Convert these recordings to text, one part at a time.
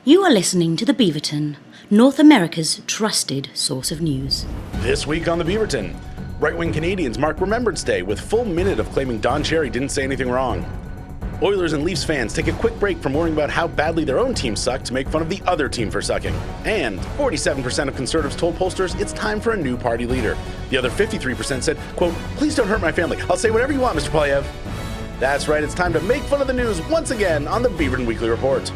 You are listening to the Beaverton, North America's trusted source of news. This week on the Beaverton, right-wing Canadians mark Remembrance Day with full minute of claiming Don Cherry didn't say anything wrong. Oilers and Leafs fans take a quick break from worrying about how badly their own team sucked to make fun of the other team for sucking. And 47% of Conservatives told pollsters it's time for a new party leader. The other 53% said, quote, "Please don't hurt my family. I'll say whatever you want, Mr. Poilievre." That's right, it's time to make fun of the news once again on the Beaverton Weekly Report.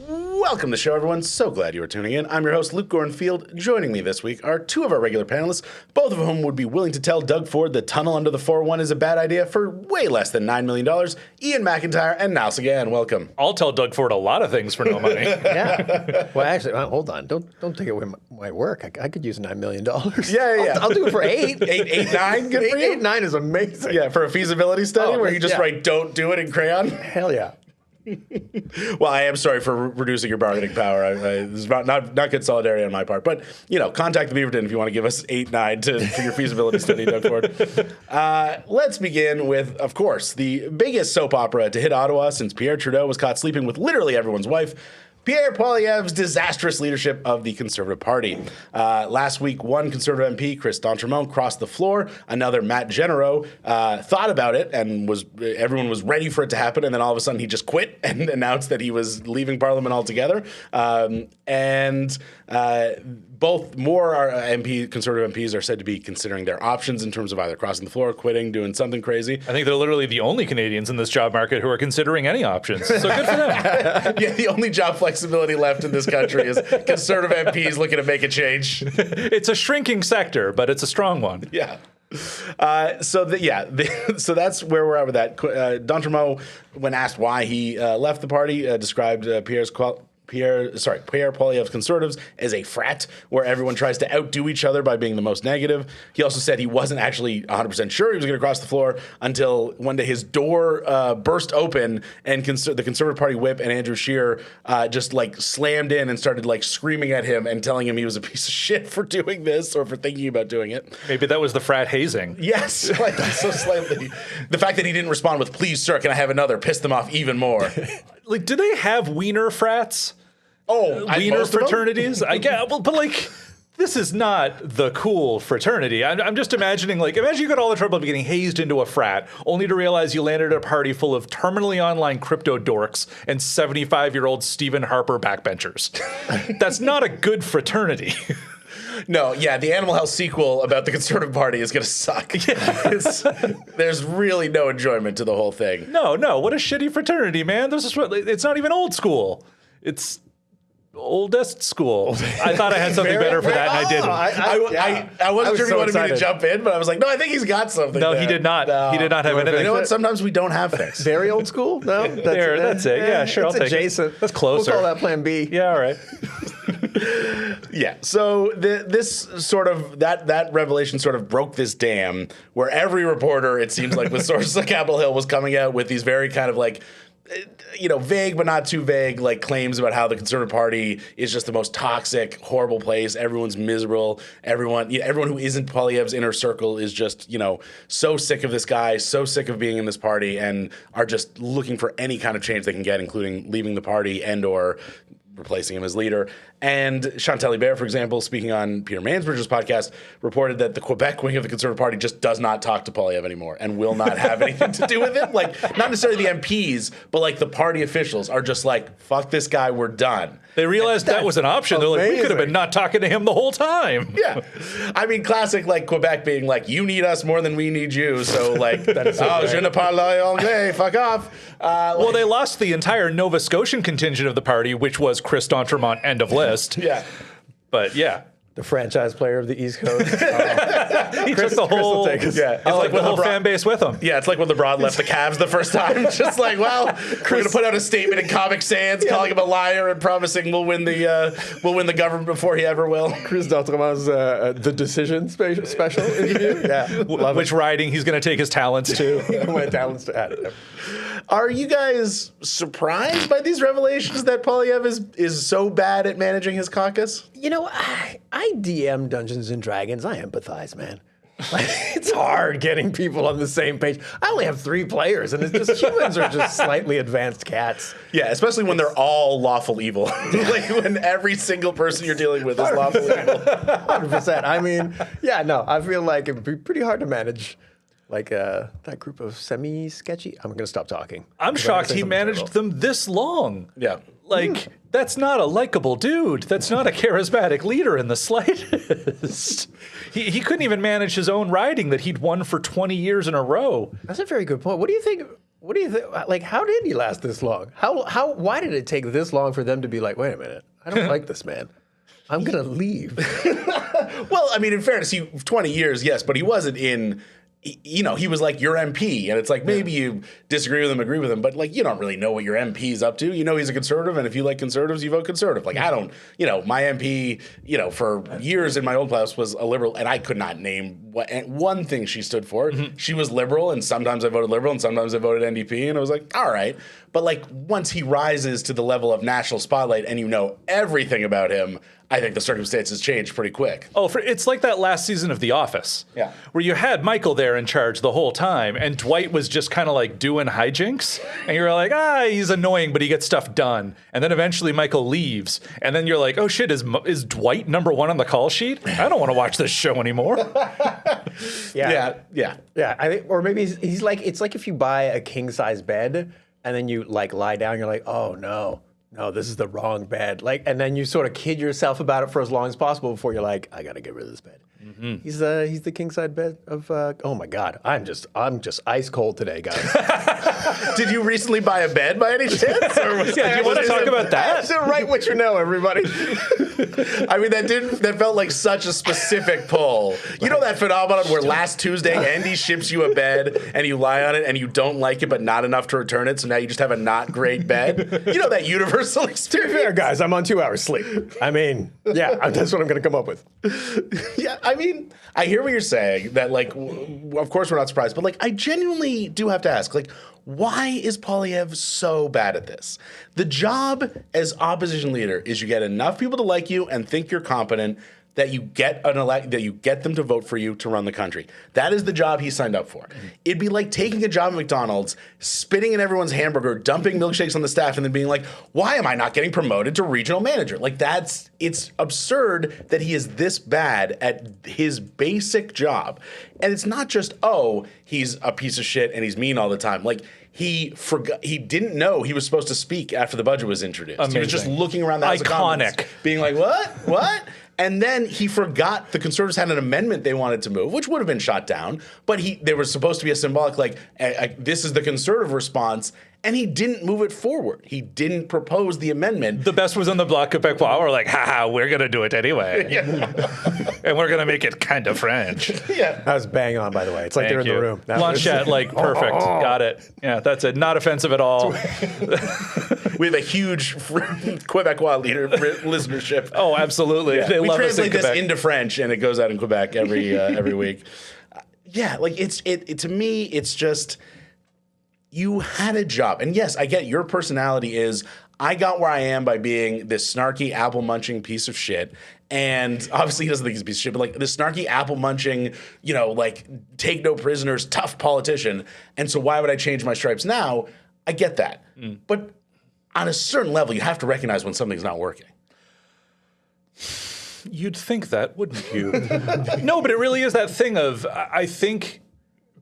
Welcome to the show, everyone. So glad you are tuning in. I'm your host, Luke Gorenfield. Joining me this week are two of our regular panelists, both of whom would be willing to tell Doug Ford the tunnel under the 401 is a bad idea for way less than $9 million. Ian MacIntyre and Nile Seguin, welcome. I'll tell Doug Ford a lot of things for no money. Yeah. Well, actually, hold on. Don't take away my work. I could use $9 million. Yeah. I'll do it for $8. $8, $9, good for you? $8, $9 is amazing. Yeah, for a feasibility study where you just write "don't do it" in crayon? Hell yeah. Well, I am sorry for reducing your bargaining power. This is not good solidarity on my part. But, contact the Beaverton if you want to give us 8, 9 for your feasibility study, Doug Ford. Let's begin with, of course, the biggest soap opera to hit Ottawa since Pierre Trudeau was caught sleeping with literally everyone's wife. Pierre Poilievre's disastrous leadership of the Conservative Party. Last week, one Conservative MP, Chris d'Entremont, crossed the floor. Another, Matt Genero, thought about it and everyone was ready for it to happen. And then all of a sudden he just quit and announced that he was leaving Parliament altogether. Both more Conservative MPs are said to be considering their options in terms of either crossing the floor, quitting, doing something crazy. I think they're literally the only Canadians in this job market who are considering any options. So good for them. Yeah, the only job flexibility left in this country is Conservative MPs looking to make a change. It's a shrinking sector, but it's a strong one. Yeah. So that's where we're at with that. D'Entremont, when asked why he left the party, described Pierre Poilievre's Conservatives as a frat where everyone tries to outdo each other by being the most negative. He also said he wasn't actually 100% sure he was going to cross the floor until one day his door burst open and the Conservative Party whip and Andrew Scheer just slammed in and started screaming at him and telling him he was a piece of shit for doing this or for thinking about doing it. Maybe that was the frat hazing. Yes, so slightly. The fact that he didn't respond with "please, sir, can I have another?" pissed them off even more. Do they have wiener frats? Oh, wiener fraternities? I get, but this is not the cool fraternity. I'm just imagining, imagine you got all the trouble of getting hazed into a frat, only to realize you landed at a party full of terminally online crypto dorks and 75-year-old Stephen Harper backbenchers. That's not a good fraternity. No, yeah, the Animal House sequel about the Conservative Party is going to suck. There's really no enjoyment to the whole thing. No, what a shitty fraternity, man. It's not even old school. It's oldest school. I thought I had something better for that, and I didn't. I wasn't sure if so you wanted excited. me to jump in, but I was like, no, I think he's got something. No, there. he did not. No. He did not have anything. You know what? Sometimes we don't have things. Very old school? No? That's it. Yeah, sure, I'll take adjacent. it. That's closer. We'll call that Plan B. Yeah, all right. Yeah, so this sort of, that revelation sort of broke this dam where every reporter, it seems like, with sources at Capitol Hill was coming out with these very kind of vague but not too vague claims about how the Conservative Party is just the most toxic, horrible place. Everyone's miserable. Everyone who isn't Poilievre's inner circle is just so sick of this guy, so sick of being in this party, and are just looking for any kind of change they can get, including leaving the party and or replacing him as leader. And Chantal Hébert, for example, speaking on Peter Mansbridge's podcast, reported that the Quebec wing of the Conservative Party just does not talk to Poilievre anymore and will not have anything to do with it. Not necessarily the MPs, but the party officials are just fuck this guy, we're done. They realized that was an option. They're we could have been not talking to him the whole time. Yeah. I mean, classic Quebec being you need us more than we need you. So je ne parle anglais, fuck off. Well, they lost the entire Nova Scotian contingent of the party, which was Chris d'Entremont, end of list. Yeah. But yeah. The franchise player of the East Coast. He took the whole, it's the whole fan base with him. Yeah, it's like when LeBron left the Cavs the first time. Just we're going to put out a statement in Comic Sans calling him a liar and promising we'll win the government before he ever will. Chris d'Entremont's The Decision special interview. Yeah. Which riding he's going to take his talents to. My talents to add it. Are you guys surprised by these revelations that Poilievre is so bad at managing his caucus? I DM Dungeons and Dragons. I empathize, man. It's hard getting people on the same page. I only have 3 players, and it's just humans are just slightly advanced cats. Yeah, especially when they're all lawful evil. Like when every single person you're dealing with is lawful evil. 100%. I mean, yeah, no, I feel like it'd be pretty hard to manage. Like that group of semi-sketchy. I'm going to stop talking. I'm shocked he managed them this long. Yeah. Like, that's not a likable dude. That's not a charismatic leader in the slightest. He couldn't even manage his own riding that he'd won for 20 years in a row. That's a very good point. What do you think? Like, how did he last this long? Why did it take this long for them to be like, wait a minute, I don't like this man. I'm going to leave. Well, I mean, in fairness, 20 years, yes, but he wasn't in... You know, he was like your MP, and it's like maybe you disagree with him, agree with him, but like you don't really know what your MP's up to. You know he's a conservative, and if you like conservatives, you vote conservative. Like I don't, my MP, for years in my old class was a liberal, and I could not name one thing she stood for. Mm-hmm. She was liberal, and sometimes I voted liberal, and sometimes I voted NDP, and I was like, all right. But like once he rises to the level of national spotlight, and you know everything about him, I think the circumstances change pretty quick. Oh, it's like that last season of The Office. Yeah. Where you had Michael there in charge the whole time, and Dwight was just kind of like doing hijinks. And you're like, he's annoying, but he gets stuff done. And then eventually Michael leaves. And then you're like, oh shit, is Dwight #1 on the call sheet? I don't want to watch this show anymore. Yeah. I think, or maybe he's like, it's like if you buy a king size bed and then you like lie down, you're like, oh no, this is the wrong bed. Like, and then you sort of kid yourself about it for as long as possible before you're like, I gotta get rid of this bed. Mm-hmm. He's the king size bed of. Oh my God, I'm just ice cold today, guys. Did you recently buy a bed by any chance? Or do you want to talk about that? So write what you know, everybody. I mean, that felt like such a specific pull. You know that phenomenon where last Tuesday Andy ships you a bed and you lie on it and you don't like it, but not enough to return it, so now you just have a not great bed. You know that universal experience. To be fair, guys, I'm on 2 hours sleep. I mean, yeah, that's what I'm going to come up with. Yeah, I mean, I hear what you're saying. That like, of course we're not surprised, but like, I genuinely do have to ask, like, why is Poilievre so bad at this? The job as opposition leader is you get enough people to like you and think you're competent that you get them to vote for you to run the country. That is the job he signed up for. Mm-hmm. It'd be like taking a job at McDonald's, spitting in everyone's hamburger, dumping milkshakes on the staff, and then being like, why am I not getting promoted to regional manager? Like it's absurd that he is this bad at his basic job. And it's not just, he's a piece of shit and he's mean all the time. Like, he didn't know he was supposed to speak after the budget was introduced. Amazing. He was just looking around the House of Commons, being like, what? And then he forgot the Conservatives had an amendment they wanted to move, which would have been shot down. But there was supposed to be a symbolic, like, this is the Conservative response. And he didn't move it forward. He didn't propose the amendment. The best was on the Bloc Québécois. We're like, we're going to do it anyway. Yeah. And we're going to make it kind of French. Yeah. That was bang on, by the way. It's like they're in the room. Blanchette, like, perfect. Got it. Yeah, that's it. Not offensive at all. We have a huge Quebecois listenership. Oh, absolutely. Yeah. They we love us in translate this Quebec. into French, and it goes out in Quebec every week. Yeah, like to me, it's just you had a job, and yes, I get your personality is. I got where I am by being this snarky, apple-munching piece of shit. And obviously he doesn't think he's a piece of shit, but like this snarky, apple-munching, like take no prisoners, tough politician. And so why would I change my stripes now? I get that. Mm. But on a certain level, you have to recognize when something's not working. You'd think that, wouldn't you? No, but it really is that thing of, I think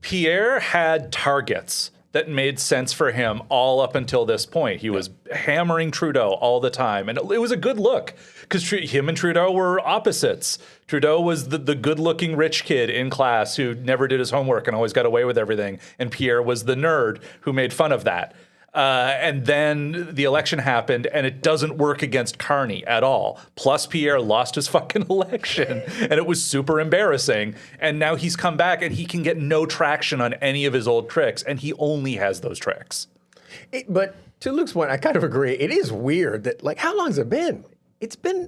Pierre had targets that made sense for him all up until this point. He was hammering Trudeau all the time. And it was a good look because him and Trudeau were opposites. Trudeau was the good-looking rich kid in class who never did his homework and always got away with everything. And Pierre was the nerd who made fun of that. And then the election happened, and it doesn't work against Carney at all. Plus, Pierre lost his fucking election, and it was super embarrassing. And now he's come back, and he can get no traction on any of his old tricks, and he only has those tricks. But to Luke's point, I kind of agree. It is weird that, like, how long's it been?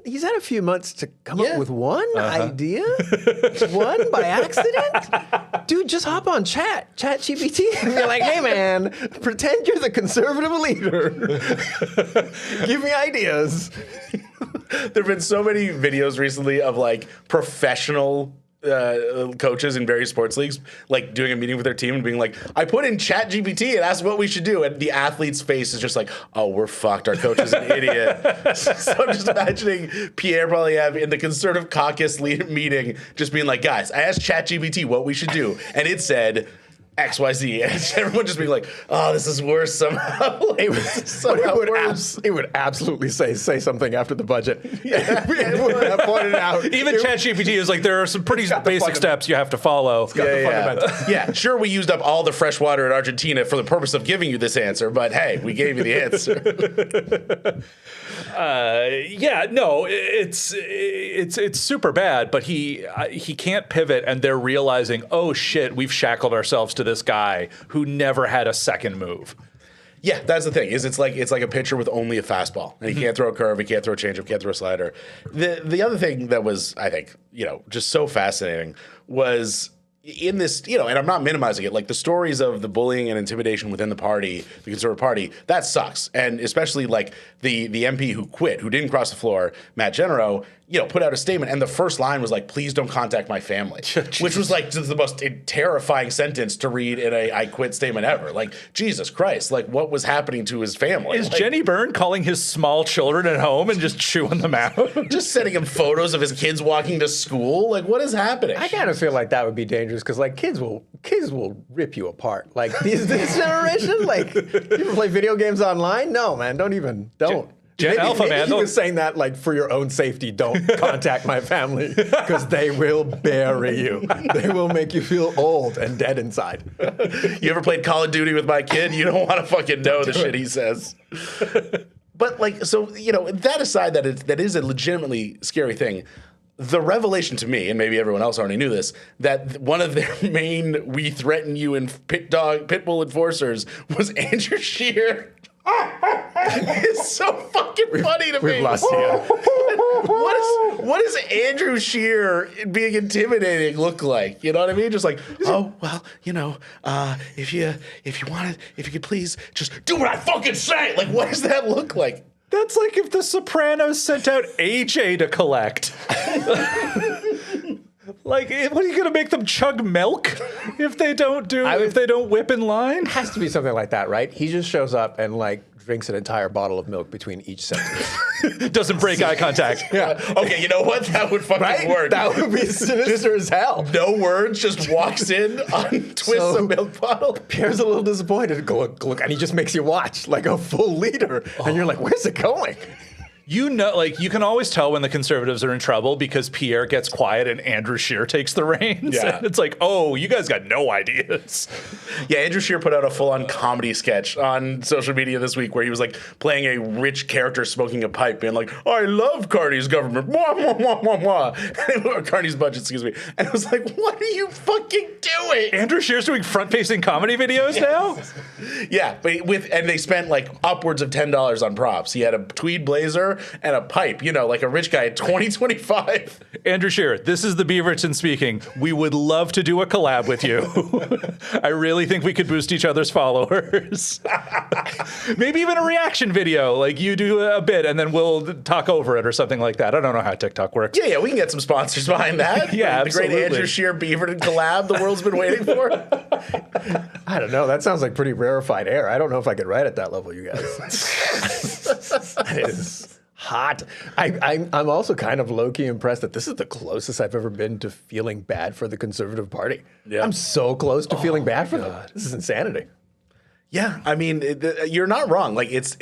He's had a few months to come up with one idea? One by accident? Dude, just hop on ChatGPT, and you're like, hey man, pretend you're the conservative leader. Give me ideas. There have been so many videos recently of like professional coaches in various sports leagues, like doing a meeting with their team and being like, I put in ChatGPT and asked what we should do. And the athlete's face is just like, oh, we're fucked. Our coach is an idiot. So I'm just imagining Pierre Poilievre in the Conservative caucus meeting just being like, guys, I asked ChatGPT what we should do. And it said XYZ. And everyone just being like, oh, this is worse somehow. Like, It would absolutely say something after the budget. It would have pointed out. Even ChatGPT is like, there are some pretty basic steps you have to follow. Yeah, sure, we used up all the fresh water in Argentina for the purpose of giving you this answer, but hey, we gave you the answer. It's super bad, but he can't pivot, and they're realizing, oh shit, we've shackled ourselves to this guy who never had a second move. Yeah, that's the thing. It's like a pitcher with only a fastball, and he can't throw a curve, he can't throw a changeup, can't throw a slider. The other thing that was, I think, just so fascinating was in this, and I'm not minimizing it, like the stories of the bullying and intimidation within the party, the Conservative Party, that sucks. And especially like the MP who quit, who didn't cross the floor, Matt Genero, put out a statement, and the first line was like, please don't contact my family, which was like just the most terrifying sentence to read in a I quit statement ever. Like, Jesus Christ, like what was happening to his family? Is Jenny Byrne calling his small children at home and just chewing them out? Just sending him photos of his kids walking to school? Like, what is happening? I kind of feel like that would be dangerous because like kids will rip you apart. Like this generation, like you ever play video games online? No, man, don't. Gen Alpha, man. He was saying that like for your own safety, don't contact my family because they will bury you. They will make you feel old and dead inside. You ever played Call of Duty with my kid? You don't want to fucking know the shit he says. But like, so, that aside, that is a legitimately scary thing. The revelation to me, and maybe everyone else already knew this, that one of their main "we threaten you" and pit bull enforcers was Andrew Scheer. It's so fucking funny to me. We've lost you. What does Andrew Scheer being intimidating look like? You know what I mean? Just like, oh well, if you could please just do what I fucking say. Like, what does that look like? That's like if The Sopranos sent out AJ to collect. Like, what are you gonna make them chug milk if they don't whip in line? It has to be something like that, right? He just shows up and like drinks an entire bottle of milk between each sentence. Doesn't break eye contact. Yeah. Okay, you know what? That would fucking work. That would be sinister as hell. No words, just walks in, untwists a milk bottle. Pierre's a little disappointed. Look, and he just makes you watch like a full liter, and you're like, "Where's it going?" You can always tell when the Conservatives are in trouble because Pierre gets quiet and Andrew Scheer takes the reins. Yeah. It's like, oh, you guys got no ideas. Yeah, Andrew Scheer put out a full-on comedy sketch on social media this week where he was like playing a rich character smoking a pipe and like, I love Carney's government, mwah, mwah, mwah, mwah, mwah. Carney's budget, excuse me. And I was like, what are you fucking doing? Andrew Scheer's doing front-facing comedy videos now? Yeah, but and they spent like upwards of $10 on props. He had a tweed blazer and a pipe, like a rich guy in 2025. Andrew Scheer, this is the Beaverton speaking. We would love to do a collab with you. I really think we could boost each other's followers. Maybe even a reaction video, like you do a bit and then we'll talk over it or something like that. I don't know how TikTok works. Yeah, we can get some sponsors behind that. Yeah, the great Andrew Scheer Beaverton collab the world's been waiting for. I don't know. That sounds like pretty rarefied air. I don't know if I could write at that level, you guys. That is hot. I'm also kind of low-key impressed that this is the closest I've ever been to feeling bad for the Conservative Party. Yeah. I'm so close to feeling bad for them. This is insanity. Yeah, I mean, you're not wrong. Like, it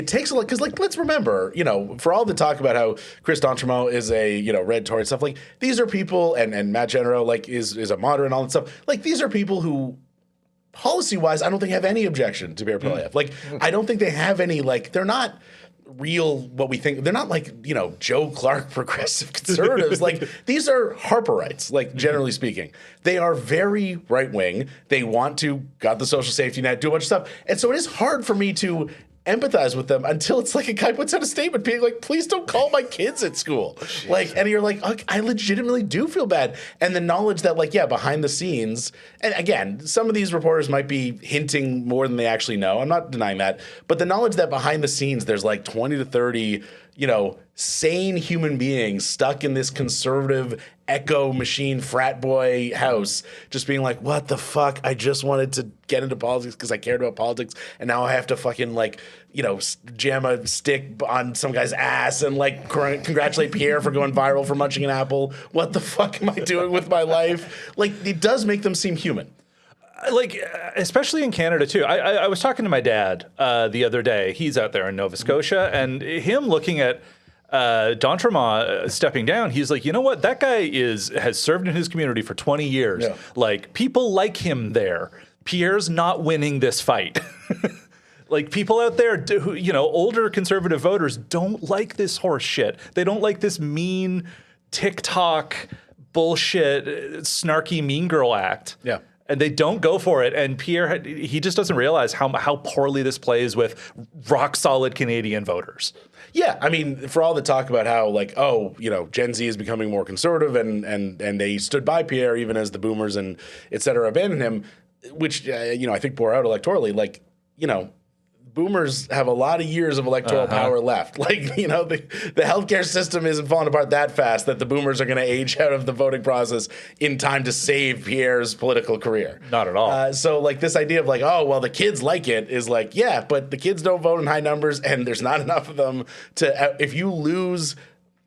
takes a lot, because, like, let's remember, for all the talk about how Chris D'Entremont is a, red Tory and stuff, like, these are people, and Matt Genero, like, is a moderate and all that stuff. Like, these are people who, policy-wise, I don't think have any objection to Pierre Poilievre. Like, I don't think they have any, like, they're not real what we think. They're not like, Joe Clark progressive conservatives. Like, these are Harperites, like, generally speaking. They are very right-wing. They want to gut the social safety net, do a bunch of stuff. And so it is hard for me to empathize with them until it's like a guy puts out a statement being like, please don't call my kids at school. Like, and you're like, I legitimately do feel bad. And the knowledge that, like, yeah, behind the scenes, and again, some of these reporters might be hinting more than they actually know. I'm not denying that. But the knowledge that behind the scenes, there's like 20 to 30, sane human beings stuck in this conservative echo machine frat boy house just being like, what the fuck? I just wanted to get into politics because I cared about politics, and now I have to fucking like, you know, jam a stick on some guy's ass and like congratulate Pierre for going viral for munching an apple. What the fuck am I doing with my life? Like, it does make them seem human. Like, especially in Canada, too. I was talking to my dad the other day. He's out there in Nova Scotia, and him looking at D'Entremont stepping down, he's like, you know what? That guy has served in his community for 20 years. Yeah. Like, people like him there. Pierre's not winning this fight. Like, people out there, who, you know, older conservative voters don't like this horse shit. They don't like this mean TikTok bullshit, snarky mean girl act. Yeah. And they don't go for it. And Pierre, he just doesn't realize how poorly this plays with rock solid Canadian voters. Yeah, I mean, for all the talk about how, like, oh, you know, Gen Z is becoming more conservative and they stood by Pierre even as the boomers and et cetera abandoned him, which, you know, I think bore out electorally. Like, you know, boomers have a lot of years of electoral power left. Like, you know, the healthcare system isn't falling apart that fast that the boomers are going to age out of the voting process in time to save Pierre's political career. Not at all. So, like, this idea of, like, oh, well, the kids like it is like, yeah, but the kids don't vote in high numbers, and there's not enough of them to, if you lose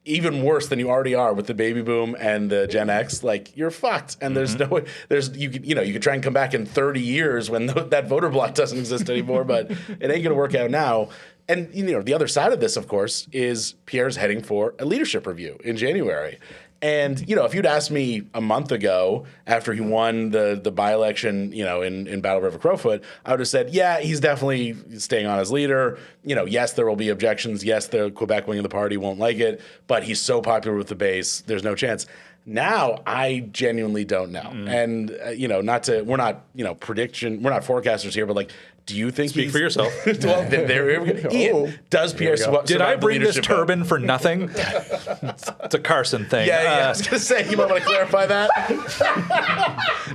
even worse than you already are with the baby boom and the Gen X, like, you're fucked. And there's no way, you could try and come back in 30 years when that voter block doesn't exist anymore, but it ain't going to work out now. And, you know, the other side of this, of course, is Pierre's heading for a leadership review in January. And, you know, if you'd asked me a month ago after he won the by-election, you know, in Battle River Crowfoot, I would have said, yeah, he's definitely staying on as leader. You know, yes, there will be objections. Yes, the Quebec wing of the party won't like it, but he's so popular with the base, there's no chance. Now, I genuinely don't know. And, you know, we're not forecasters here, but like, do you think Speak for yourself. Well, here we go. Ian, does Pierre survive Did I bring the this leadership turban for nothing? It's a Carson thing. Yeah, I was going to say, you might want to clarify that.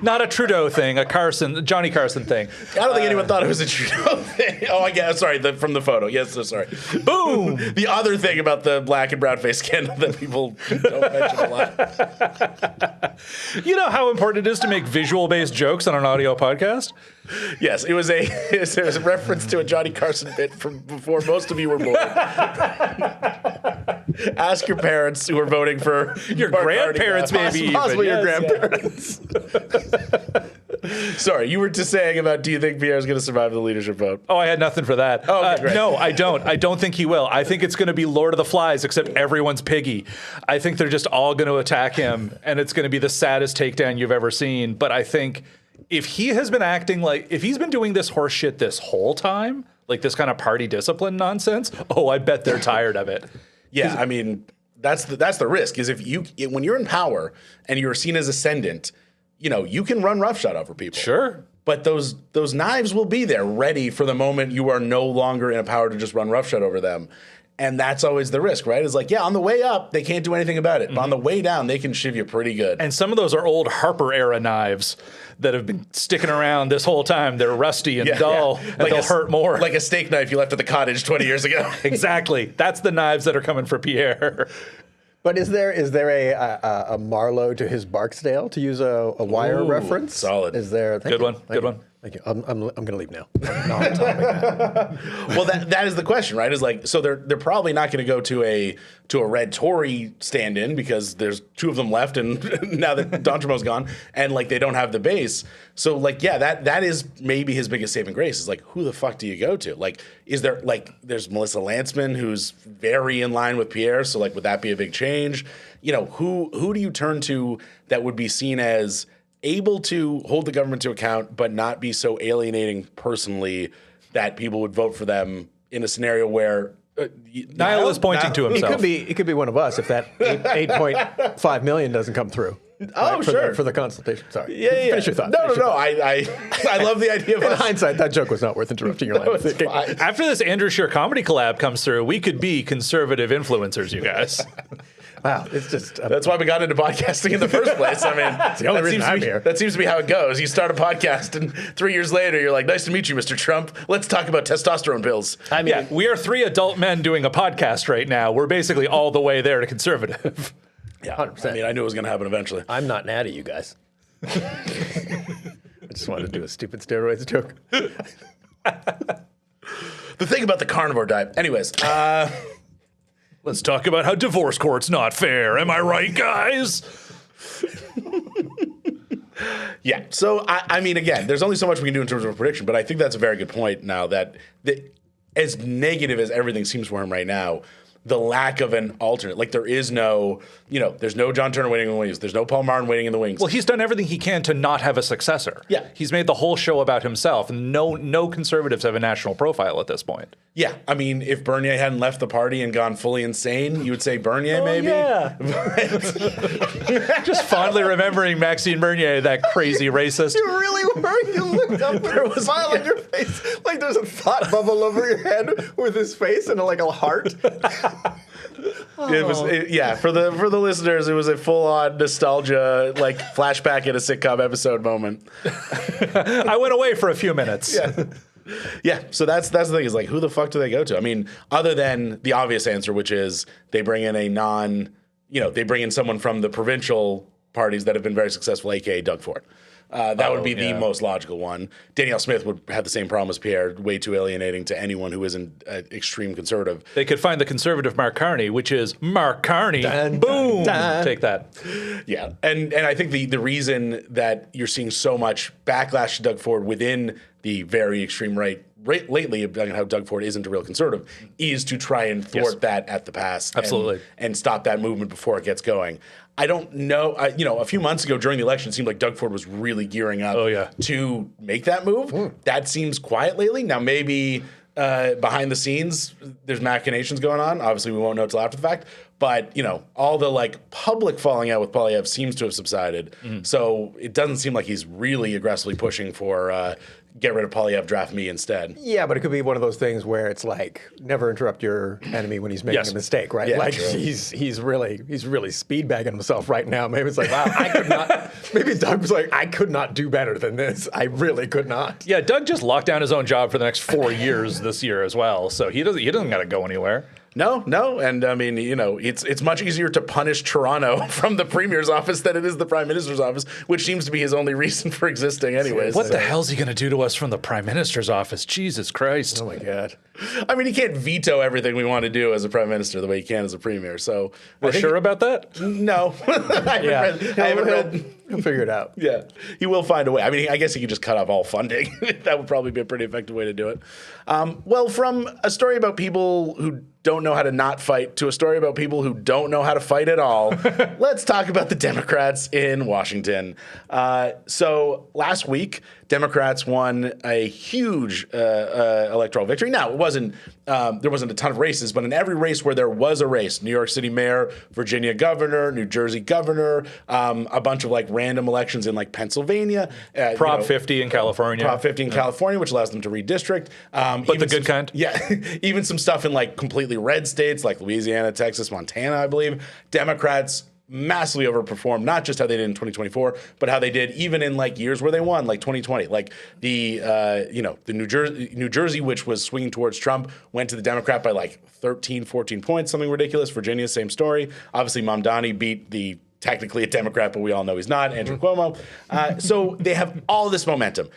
Not a Trudeau thing, Johnny Carson thing. I don't think anyone thought it was a Trudeau thing. Oh, I guess. Sorry, from the photo. Yes, so sorry. Boom! The other thing about the black and brown face scandal that people don't mention a lot. You know how important it is to make visual-based jokes on an audio podcast? Yes, it was a reference to a Johnny Carson bit from before most of you were born. Ask your parents who are voting for Your grandparents, maybe. Possibly even. your grandparents. Sorry, you were just saying about, do you think Pierre's going to survive the leadership vote? Oh, I had nothing for that. Oh, okay, great. No, I don't. I don't think he will. I think it's going to be Lord of the Flies, except everyone's piggy. I think they're just all going to attack him, and it's going to be the saddest takedown you've ever seen. But I think if he has been acting like, if he's been doing this horse shit this whole time, like this kind of party discipline nonsense, oh, I bet they're tired of it. Yeah, I mean, that's the risk, is when you're in power and you're seen as ascendant, you know, you can run roughshod over people. Sure. But those knives will be there ready for the moment you are no longer in a power to just run roughshod over them. And that's always the risk, right? It's like, yeah, on the way up, they can't do anything about it. But on the way down, they can shiv you pretty good. And some of those are old Harper era knives that have been sticking around this whole time. They're rusty and dull, and they'll hurt more. Like a steak knife you left at the cottage 20 years ago. Exactly. That's the knives that are coming for Pierre. But is there a Marlowe to his Barksdale, to use a wire reference? Solid. Is there? Good one. Thank you. I'm going to leave now. Not on topic. Well, that is the question, right? Is like, so they're probably not going to go to a red Tory stand-in because there's two of them left, and now that D'Entremont's gone, and like they don't have the base. So like, yeah, that is maybe his biggest saving grace, is like, who the fuck do you go to? Like, is there like, there's Melissa Lantsman, who's very in line with Pierre, so like, would that be a big change? You know, who do you turn to that would be seen as able to hold the government to account, but not be so alienating personally that people would vote for them in a scenario where Nile is pointing to himself. It could be one of us if that 8.5 million doesn't come through. Oh, sure. For the consultation. Sorry. Yeah. Finish your thought. No. I love the idea of In us. hindsight, that joke was not worth interrupting your line of thinking. After this Andrew Scheer comedy collab comes through, we could be conservative influencers, you guys. Wow, it's just That's why we got into podcasting in the first place. I mean, the only reason I'm here. That seems to be how it goes. You start a podcast, and 3 years later, you're like, "Nice to meet you, Mr. Trump. Let's talk about testosterone pills." I mean, Yeah, we are 3 adult men doing a podcast right now. We're basically all the way there to conservative. Yeah, 100%. I mean, I knew it was going to happen eventually. I'm not natty, you guys. I just wanted to do a stupid steroids joke. The thing about the carnivore diet, anyways. Let's talk about how divorce court's not fair. Am I right, guys? Yeah. So, I mean, again, there's only so much we can do in terms of a prediction, but I think that's a very good point now that as negative as everything seems for him right now, the lack of an alternate, like there is no, there's no John Turner waiting in the wings. There's no Paul Martin waiting in the wings. Well, he's done everything he can to not have a successor. Yeah. He's made the whole show about himself, and no conservatives have a national profile at this point. Yeah. I mean, if Bernier hadn't left the party and gone fully insane, you would say Bernier maybe. Yeah. Just fondly remembering Maxime Bernier, that crazy racist. You really were. You looked up with a smile on your face. Like there's a thought bubble over your head with his face and like a heart. It was, for the listeners, it was a full-on nostalgia, like flashback in a sitcom episode moment. I went away for a few minutes. Yeah, so that's the thing is like, who the fuck do they go to? I mean, other than the obvious answer, which is they bring in they bring in someone from the provincial parties that have been very successful, aka Doug Ford. That would be the most logical one. Danielle Smith would have the same problem as Pierre, way too alienating to anyone who isn't extreme conservative. They could find the conservative Mark Carney, which is Mark Carney. Boom! Take that. Yeah, and I think the reason that you're seeing so much backlash to Doug Ford within the very extreme right lately about how Doug Ford isn't a real conservative is to try and thwart that at the pass. Absolutely. And stop that movement before it gets going. I don't know. A few months ago during the election, it seemed like Doug Ford was really gearing up to make that move. That seems quiet lately. Now, maybe behind the scenes, there's machinations going on. Obviously, we won't know until after the fact. But, all the public falling out with Poilievre seems to have subsided. So it doesn't seem like he's really aggressively pushing for get rid of Poilievre, draft me instead. Yeah, but it could be one of those things where it's like never interrupt your enemy when he's making a mistake, right? Yeah, like true. he's really speed bagging himself right now. Maybe it's like, wow, I could not. Maybe Doug was like, I could not do better than this. I really could not. Yeah, Doug just locked down his own job for the next 4 years this year as well, so he doesn't got to go anywhere. No, and I mean, it's much easier to punish Toronto from the Premier's office than it is the Prime Minister's office, which seems to be his only reason for existing anyways. What the hell's he going to do to us from the Prime Minister's office? Jesus Christ. Oh my God. I mean, he can't veto everything we want to do as a Prime Minister the way he can as a Premier, so... We're sure about that? No. I haven't read... He'll figure it out. Yeah, he will find a way. I mean, I guess he could just cut off all funding. That would probably be a pretty effective way to do it. Well, from a story about people who don't know how to not fight to a story about people who don't know how to fight at all, let's talk about the Democrats in Washington. So last week, Democrats won a huge electoral victory. Now, it wasn't there wasn't a ton of races, but in every race where there was a race, New York City mayor, Virginia governor, New Jersey governor, a bunch of random elections in Pennsylvania. Prop 50 in California. Prop 50 in California, which allows them to redistrict. But the good kind? Yeah. Even some stuff in completely red states like Louisiana, Texas, Montana, I believe. Democrats massively overperformed, not just how they did in 2024, but how they did even in years where they won, like 2020. The New Jersey, which was swinging towards Trump, went to the Democrat by 13, 14 points, something ridiculous. Virginia, same story. Obviously, Mamdani beat the technically a Democrat, but we all know he's not, Andrew Cuomo. So they have all this momentum.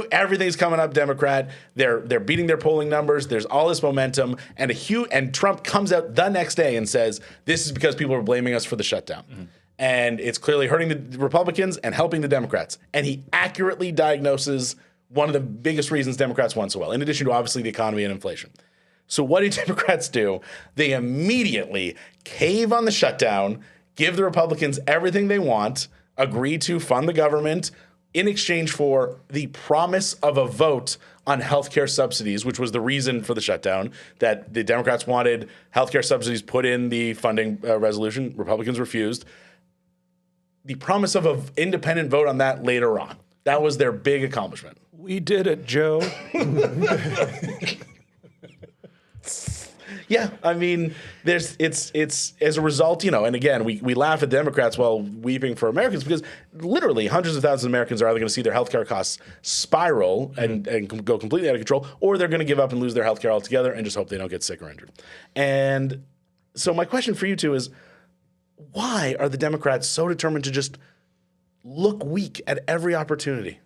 Everything's coming up Democrat. They're beating their polling numbers. There's all this momentum. And Trump comes out the next day and says, this is because people are blaming us for the shutdown. Mm-hmm. And it's clearly hurting the Republicans and helping the Democrats. And he accurately diagnoses one of the biggest reasons Democrats won so well, in addition to obviously the economy and inflation. So what do Democrats do? They immediately cave on the shutdown, give the Republicans everything they want, agree to fund the government in exchange for the promise of a vote on healthcare subsidies, which was the reason for the shutdown, that the Democrats wanted healthcare subsidies put in the funding resolution. Republicans refused. The promise of an independent vote on that later on. That was their big accomplishment. Yeah, I mean, it's as a result, and again, we laugh at Democrats while weeping for Americans because literally hundreds of thousands of Americans are either going to see their healthcare costs spiral and go completely out of control, or they're going to give up and lose their healthcare altogether and just hope they don't get sick or injured. And so my question for you two is, why are the Democrats so determined to just look weak at every opportunity?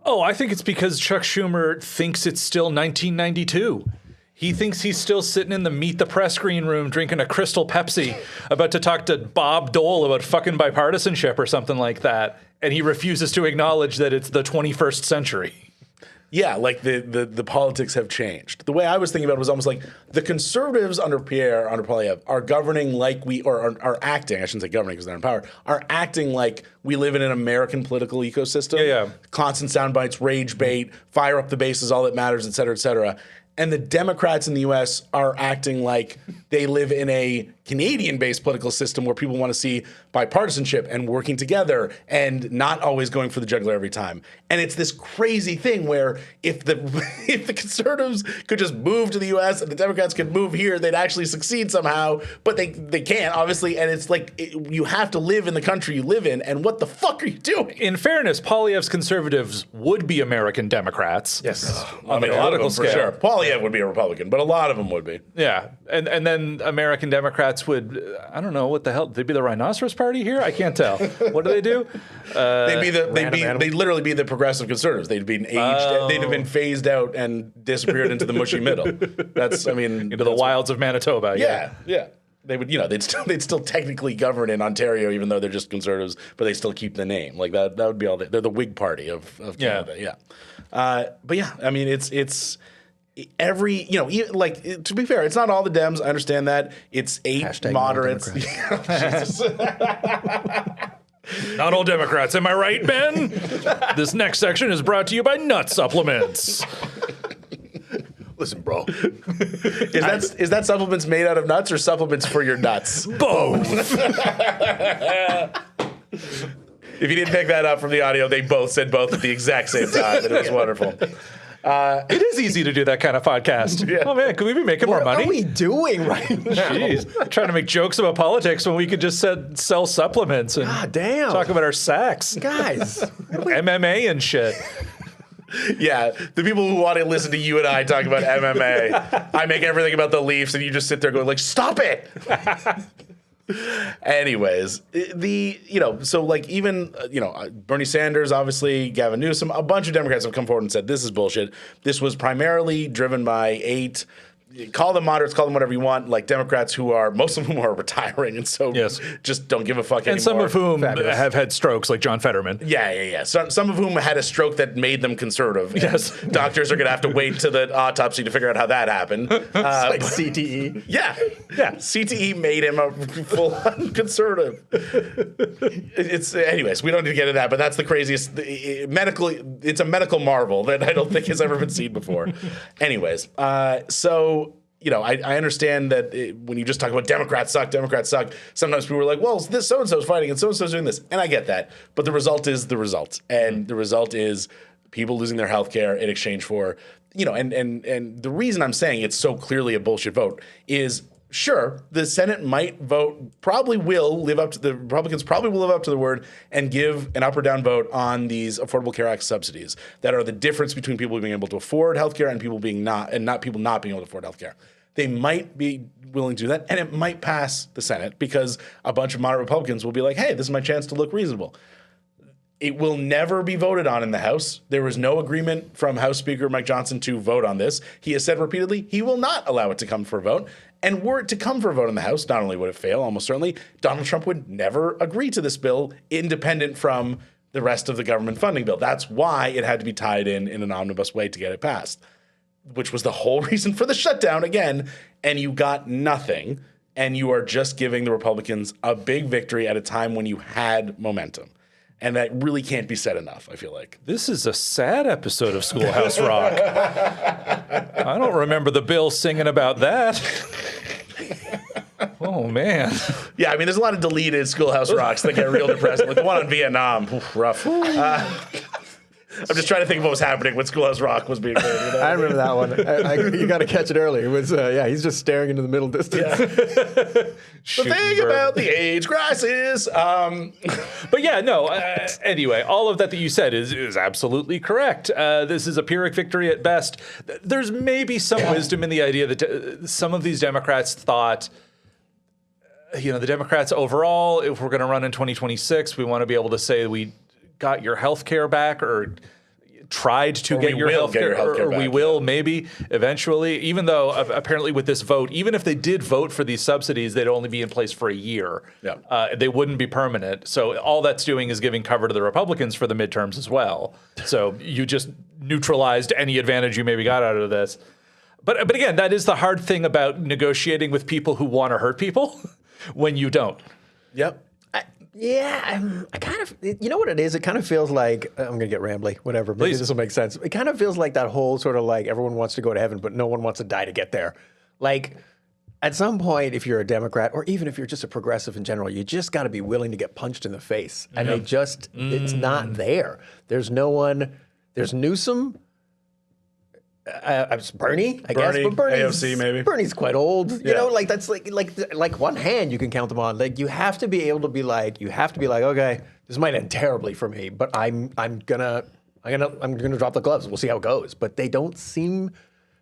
Oh, I think it's because Chuck Schumer thinks it's still 1992. He thinks he's still sitting in the Meet the Press green room drinking a Crystal Pepsi about to talk to Bob Dole about fucking bipartisanship or something like that. And he refuses to acknowledge that it's the 21st century. Yeah, like the politics have changed. The way I was thinking about it was almost like the conservatives under Poilievre are governing like are acting, I shouldn't say governing because they're in power, are acting like we live in an American political ecosystem. Yeah. Constant sound bites, rage bait, fire up the bases, all that matters, et cetera, et cetera. And the Democrats in the U.S. are acting like they live in a Canadian-based political system where people want to see bipartisanship and working together and not always going for the jugular every time. And it's this crazy thing where if the conservatives could just move to the U.S. and the Democrats could move here, they'd actually succeed somehow. But they can't, obviously. And it's like you have to live in the country you live in. And what the fuck are you doing? In fairness, Poilievre's conservatives would be American Democrats. Yes. On the a lot of political them, for scale. sure. Poilievre would be a Republican, but a lot of them would be. Yeah, and then American Democrats would, I don't know what the hell, they'd be the Rhinoceros Party here? I can't tell. What do they do? They'd literally be the progressive conservatives. They'd been aged. They'd have been phased out and disappeared into the mushy middle. Into the wilds of Manitoba. Yeah. They would, they'd still technically govern in Ontario, even though they're just conservatives, but they still keep the name. Like that would be all. They're the Whig Party of Canada. Yeah. But yeah, I mean, it's every, to be fair, it's not all the Dems. I understand that. It's 8 Hashtag moderates. Not all Democrats, am I right, Ben? This next section is brought to you by Nut Supplements. Listen, bro. Is that supplements made out of nuts or supplements for your nuts? Both. If you didn't pick that up from the audio, they both said both at the exact same time, and it was wonderful. It is easy to do that kind of podcast. Yeah. Oh man, could we be making more money? What are we doing right now? Jeez, trying to make jokes about politics when we could just sell supplements and God damn. talk about our sex, Guys. MMA and shit. Yeah, the people who want to listen to you and I talk about MMA, I make everything about the Leafs, and you just sit there going like, "Stop it!" Anyways, so like even Bernie Sanders, obviously Gavin Newsom, a bunch of Democrats have come forward and said this is bullshit. This was primarily driven by 8. Call them moderates, call them whatever you want, like Democrats who are, most of whom are retiring and so just don't give a fuck anymore. And some of whom have had strokes, like John Fetterman. Yeah. Some of whom had a stroke that made them conservative. Yes. Doctors are going to have to wait to the autopsy to figure out how that happened. Like CTE. Yeah. CTE made him a full-on conservative. Anyways, we don't need to get into that, but that's the craziest it's a medical marvel that I don't think has ever been seen before. Anyways, so I understand that when you just talk about Democrats suck, sometimes people are like, well, this so-and-so's fighting and so-and-so's doing this. And I get that. But the result is the result. And the result is people losing their health care in exchange for, and the reason I'm saying it's so clearly a bullshit vote is, sure, the Senate might vote, the Republicans probably will live up to the word and give an up or down vote on these Affordable Care Act subsidies that are the difference between people being able to afford healthcare and people not being able to afford healthcare. They might be willing to do that, and it might pass the Senate because a bunch of moderate Republicans will be like, hey, this is my chance to look reasonable. It will never be voted on in the House. There was no agreement from House Speaker Mike Johnson to vote on this. He has said repeatedly he will not allow it to come for a vote. And were it to come for a vote in the House, not only would it fail, almost certainly, Donald Trump would never agree to this bill independent from the rest of the government funding bill. That's why it had to be tied in an omnibus way to get it passed, which was the whole reason for the shutdown again. And you got nothing. And you are just giving the Republicans a big victory at a time when you had momentum. And that really can't be said enough, I feel like. This is a sad episode of Schoolhouse Rock. I don't remember the Bill singing about that. Oh, man. Yeah, I mean, there's a lot of deleted Schoolhouse Rocks that get real depressing. Like the one on Vietnam, rough. I'm just trying to think of what was happening when Schoolhouse Rock was being made. You know? I remember that one. You got to catch it early. It was, he's just staring into the middle distance. The thing about the AIDS crisis. But yeah, no. Anyway, all of that you said is absolutely correct. This is a Pyrrhic victory at best. There's maybe some wisdom in the idea that some of these Democrats thought, the Democrats overall, if we're going to run in 2026, we want to be able to say we got your health care back or tried to get your health care or we will maybe eventually, even though apparently with this vote, even if they did vote for these subsidies, they'd only be in place for a year. They wouldn't be permanent. So all that's doing is giving cover to the Republicans for the midterms as well. So you just neutralized any advantage you maybe got out of this. But again, that is the hard thing about negotiating with people who want to hurt people when you don't. Yep. I kind of, you know what it is? It kind of feels like, I'm going to get rambly, whatever. Maybe this will make sense. It kind of feels like that whole sort of like everyone wants to go to heaven, but no one wants to die to get there. Like, at some point, if you're a Democrat, or even if you're just a progressive in general, you just got to be willing to get punched in the face. And they just, it's not there. There's no one, there's Newsom. Bernie, I guess, but AOC maybe. Bernie's quite old. You know, like that's like one hand you can count them on. Like you have to be able to be like, okay, this might end terribly for me, but I'm gonna drop the gloves. We'll see how it goes. But they don't seem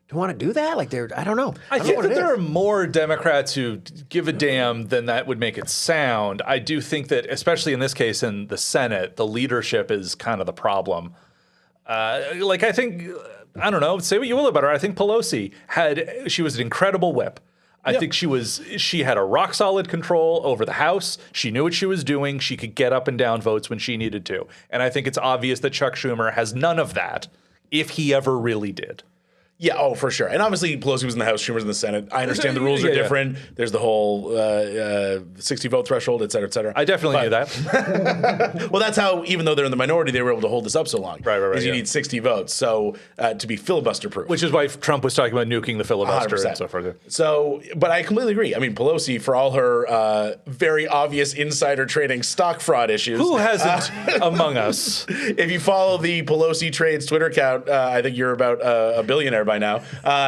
to want to do that. Like I don't know. I think that there are more Democrats who give a damn than that would make it sound. I do think that, especially in this case in the Senate, the leadership is kind of the problem. I think. I don't know. Say what you will about her. I think Pelosi she was an incredible whip. I think she had a rock solid control over the House. She knew what she was doing. She could get up and down votes when she needed to. And I think it's obvious that Chuck Schumer has none of that, if he ever really did. Yeah, oh, for sure. And obviously, Pelosi was in the House, Schumer's in the Senate. I understand the rules are different. There's the whole 60-vote threshold, et cetera, et cetera. I definitely knew that. Well, that's how, even though they're in the minority, they were able to hold this up so long. Right. Because you need 60 votes, so to be filibuster-proof. Which is why Trump was talking about nuking the filibuster 100%. And so forth. So, but I completely agree. I mean, Pelosi, for all her very obvious insider trading stock fraud issues. Who hasn't among us? If you follow the Pelosi Trades Twitter account, I think you're about a billionaire by now.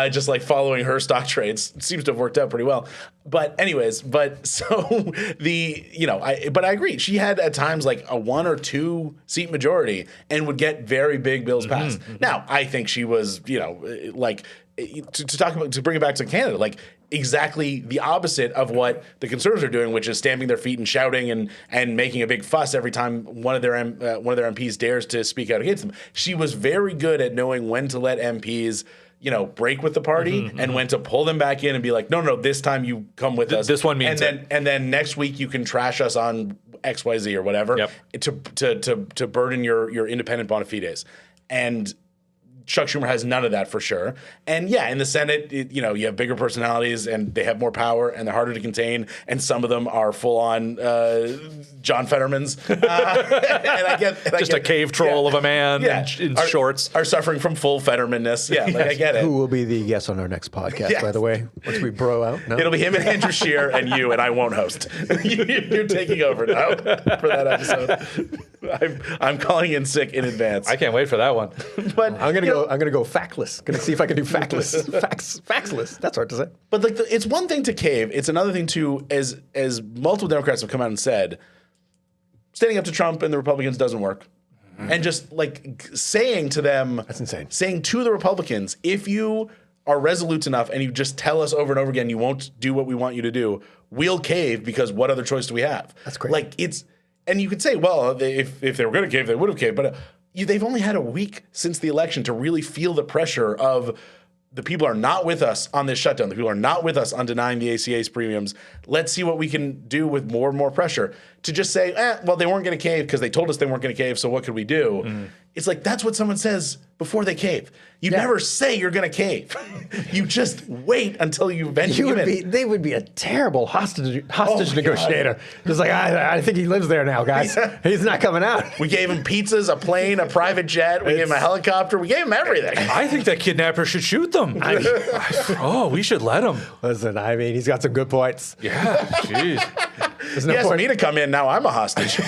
Just like following her stock trades, it seems to have worked out pretty well. But anyways, so I agree. She had at times like a 1 or 2 seat majority and would get very big bills passed. Now, I think she was, to bring it back to Canada, like exactly the opposite of what the Conservatives are doing, which is stamping their feet and shouting and making a big fuss every time one of their MPs dares to speak out against them. She was very good at knowing when to let MPs break with the party and when to pull them back in and be like, no, this time you come with us. This one means and then next week you can trash us on XYZ or whatever to burden your independent bona fides. And Chuck Schumer has none of that for sure. And yeah, in the Senate, you have bigger personalities and they have more power and they're harder to contain. And some of them are full on John Fetterman's. And I get a cave troll of a man in shorts. Are suffering from full Fetterman-ness. Yeah, I get it. Who will be the guest on our next podcast, by the way, once we bro out? No? It'll be him and Andrew Scheer and you, and I won't host. You're taking over now for that episode. I'm calling in sick in advance. I can't wait for that one. But I'm gonna go factless. Gonna see if I can do factless. Faxless. That's hard to say. But it's one thing to cave. It's another thing to, as multiple Democrats have come out and said, standing up to Trump and the Republicans doesn't work. And just saying to them, that's insane. Saying to the Republicans, if you are resolute enough and you just tell us over and over again you won't do what we want you to do, we'll cave because what other choice do we have? That's great. And you could say, well, if they were going to cave, they would have caved. But they've only had a week since the election to really feel the pressure of the people are not with us on this shutdown. The people are not with us on denying the ACA's premiums. Let's see what we can do with more and more pressure. To just say, well, they weren't going to cave because they told us they weren't going to cave, so what could we do? It's like that's what someone says before they cave. You never say you're going to cave. You just wait until you eventually They would be a terrible hostage negotiator. Just like, I think he lives there now, guys. He's not coming out. We gave him pizzas, a plane, a private jet. We gave him a helicopter. We gave him everything. I think that kidnapper should shoot them. We should let him. Listen, I mean, he's got some good points. Yeah, jeez. He asked me to come in. Now I'm a hostage.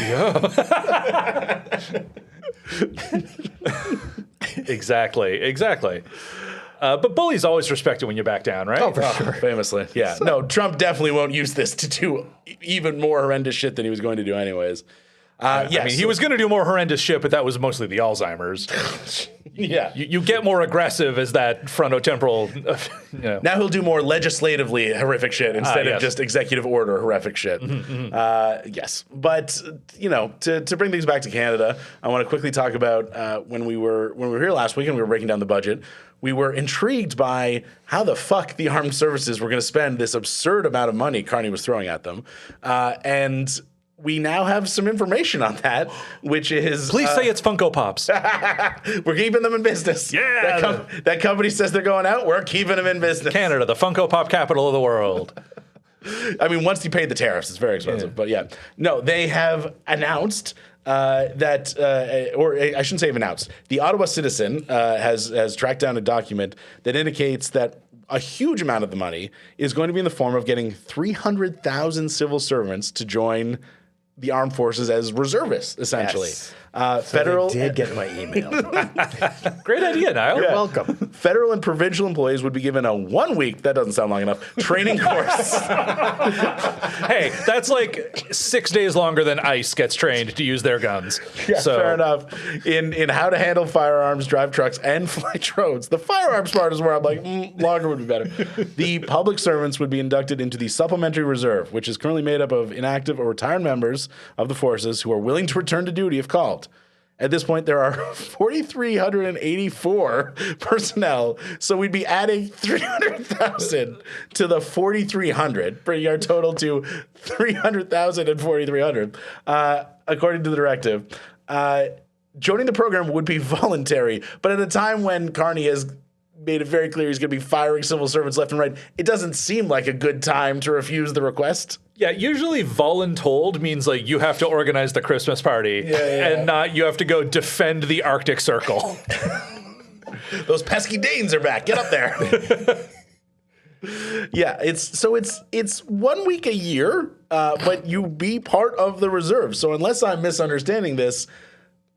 Exactly. But bullies always respect it when you back down, right? Oh, for sure. Famously, yeah. No, Trump definitely won't use this to do even more horrendous shit than he was going to do anyways. I mean, he was going to do more horrendous shit, but that was mostly the Alzheimer's. Yeah. You get more aggressive as that frontotemporal. Now he'll do more legislatively horrific shit instead of yes. just executive order horrific shit. Yes. But, to bring things back to Canada, I want to quickly talk about when we were here last week and we were breaking down the budget. We were intrigued by how the fuck the armed services were going to spend this absurd amount of money Carney was throwing at them. And we now have some information on that, which is... Please say it's Funko Pops. We're keeping them in business. Yeah. That company says they're going out. We're keeping them in business. Canada, the Funko Pop capital of the world. I mean, once you paid the tariffs, it's very expensive. But yeah. No, they have announced... or I shouldn't say have announced. The Ottawa Citizen has tracked down a document that indicates that a huge amount of the money is going to be in the form of getting 300,000 civil servants to join the armed forces as reservists, essentially. Yes. Federal They did get my email. Great idea, Niall. You're welcome. Federal and provincial employees would be given a 1 week, that doesn't sound long enough, training course. Hey, that's like 6 days longer than ICE gets trained to use their guns. Yeah, fair enough. In how to handle firearms, drive trucks, and fly drones. The firearms part is where I'm like, longer would be better. The public servants would be inducted into the supplementary reserve, which is currently made up of inactive or retired members of the forces who are willing to return to duty if called. At this point, there are 4,384 personnel, so we'd be adding 300,000 to the 4,300, bringing our total to 300,000 and 4,300, according to the directive. Joining the program would be voluntary, but at a time when Carney has made it very clear he's going to be firing civil servants left and right, it doesn't seem like a good time to refuse the request. Yeah, usually voluntold means like you have to organize the Christmas party and not you have to go defend the Arctic Circle. Those pesky Danes are back. Get up there. Yeah, it's 1 week a year, but you be part of the reserve. So unless I'm misunderstanding this,